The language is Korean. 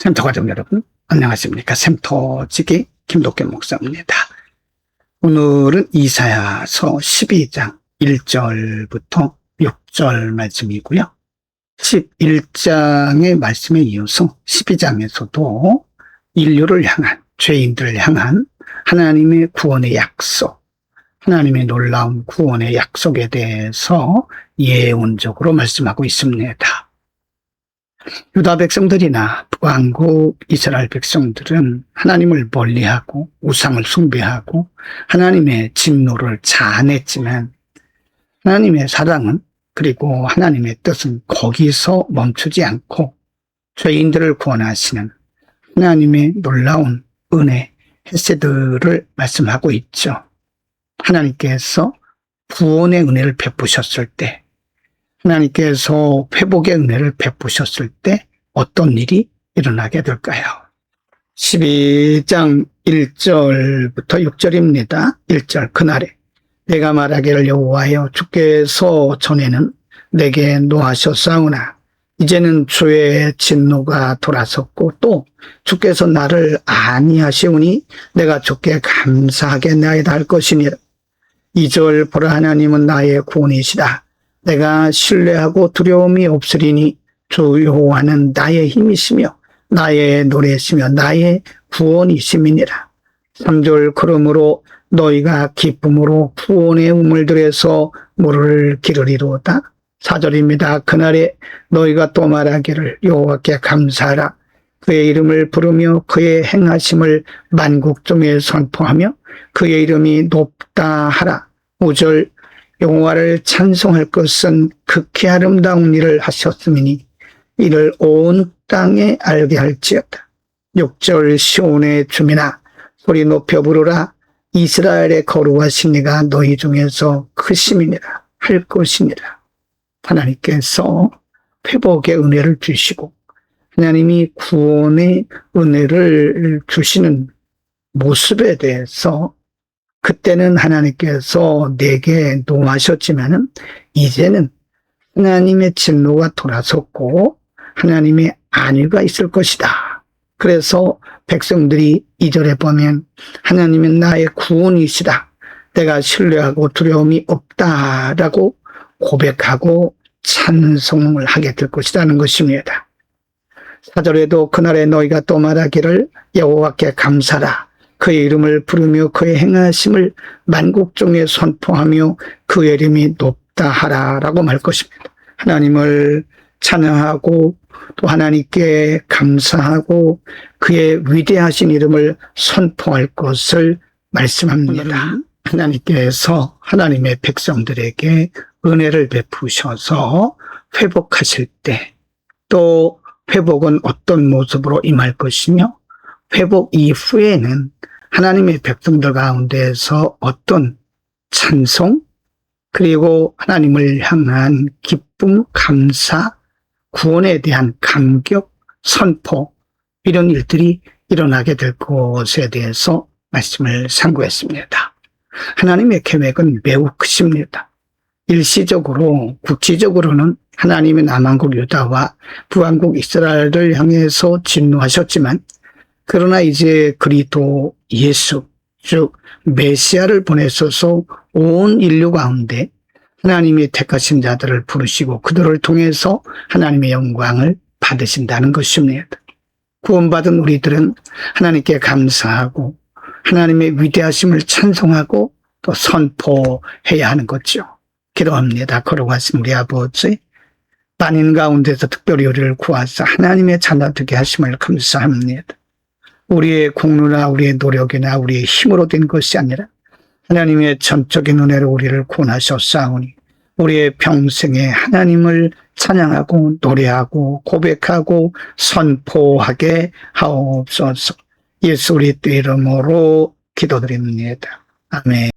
샘터 가족 여러분, 안녕하십니까? 샘터지기 김덕균 목사입니다. 오늘은 이사야서 12장 1절부터 6절 말씀이고요. 11장의 말씀에 이어서 12장에서도 인류를 향한, 죄인들을 향한 하나님의 구원의 약속, 하나님의 놀라운 구원의 약속에 대해서 예언적으로 말씀하고 있습니다. 유다 백성들이나 북왕국 이스라엘 백성들은 하나님을 멀리하고 우상을 숭배하고 하나님의 진노를 자아냈지만 하나님의 사랑은, 그리고 하나님의 뜻은 거기서 멈추지 않고 죄인들을 구원하시는 하나님의 놀라운 은혜, 헤세드를 말씀하고 있죠. 하나님께서 구원의 은혜를 베푸셨을 때, 하나님께서 회복의 은혜를 베푸셨을 때 어떤 일이 일어나게 될까요? 12장 1절부터 6절입니다. 1절, 그날에 내가 말하기를 여호와여 주께서 전에는 내게 노하셨사오나 이제는 주의 진노가 돌아섰고 또 주께서 나를 아니하시오니 내가 주께 감사하겠나이다 할 것이니라. 2절, 보라 하나님은 나의 구원이시다. 내가 신뢰하고 두려움이 없으리니 주 여호와는 나의 힘이시며 나의 노래시며 나의 구원이심이니라. 3절, 그러므로 너희가 기쁨으로 구원의 우물들에서 물을 기르리로다. 4절입니다. 그날에 너희가 또 말하기를 여호와께 감사하라. 그의 이름을 부르며 그의 행하심을 만국 중에 선포하며 그의 이름이 높다 하라. 5절, 여호와를 찬송할 것은 극히 아름다운 일을 하셨음이니 이를 온 땅에 알게 할지어다. 6절, 시온의 주민아 소리 높여 부르라. 이스라엘의 거룩하신 이가 너희 중에서 크심이니라 할 것이니라. 하나님께서 회복의 은혜를 주시고 하나님이 구원의 은혜를 주시는 모습에 대해서 그때는 하나님께서 내게 노하셨지만은 이제는 하나님의 진노가 돌아섰고 하나님의 안위가 있을 것이다. 그래서 백성들이 2절에 보면 하나님은 나의 구원이시다. 내가 신뢰하고 두려움이 없다라고 고백하고 찬송을 하게 될 것이라는 것입니다. 4절에도 그날에 너희가 또 말하기를 여호와께 감사라. 그의 이름을 부르며 그의 행하심을 만국 중에 선포하며 그의 이름이 높다 하라라고 말 것입니다. 하나님을 찬양하고 또 하나님께 감사하고 그의 위대하신 이름을 선포할 것을 말씀합니다. 하나님께서 하나님의 백성들에게 은혜를 베푸셔서 회복하실 때, 또 회복은 어떤 모습으로 임할 것이며 회복 이후에는 하나님의 백성들 가운데서 어떤 찬송, 그리고 하나님을 향한 기쁨, 감사, 구원에 대한 감격, 선포, 이런 일들이 일어나게 될 것에 대해서 말씀을 상고했습니다. 하나님의 계획은 매우 크십니다. 일시적으로, 국지적으로는 하나님의 남왕국 유다와 북왕국 이스라엘을 향해서 진노하셨지만, 그러나 이제 그리스도 예수, 즉 메시아를 보내셔서 온 인류 가운데 하나님이 택하신 자들을 부르시고 그들을 통해서 하나님의 영광을 받으신다는 것입니다. 구원받은 우리들은 하나님께 감사하고 하나님의 위대하심을 찬송하고 또 선포해야 하는 거죠. 기도합니다. 거룩하신 우리 아버지, 만인 가운데서 특별히 우리를 구하사 하나님의 자녀 되게 하심을 감사합니다. 우리의 공로나 우리의 노력이나 우리의 힘으로 된 것이 아니라 하나님의 전적인 은혜로 우리를 구원하셨사오니 우리의 평생에 하나님을 찬양하고 노래하고 고백하고 선포하게 하옵소서. 예수 그리스도의 이름으로 기도드립니다. 아멘.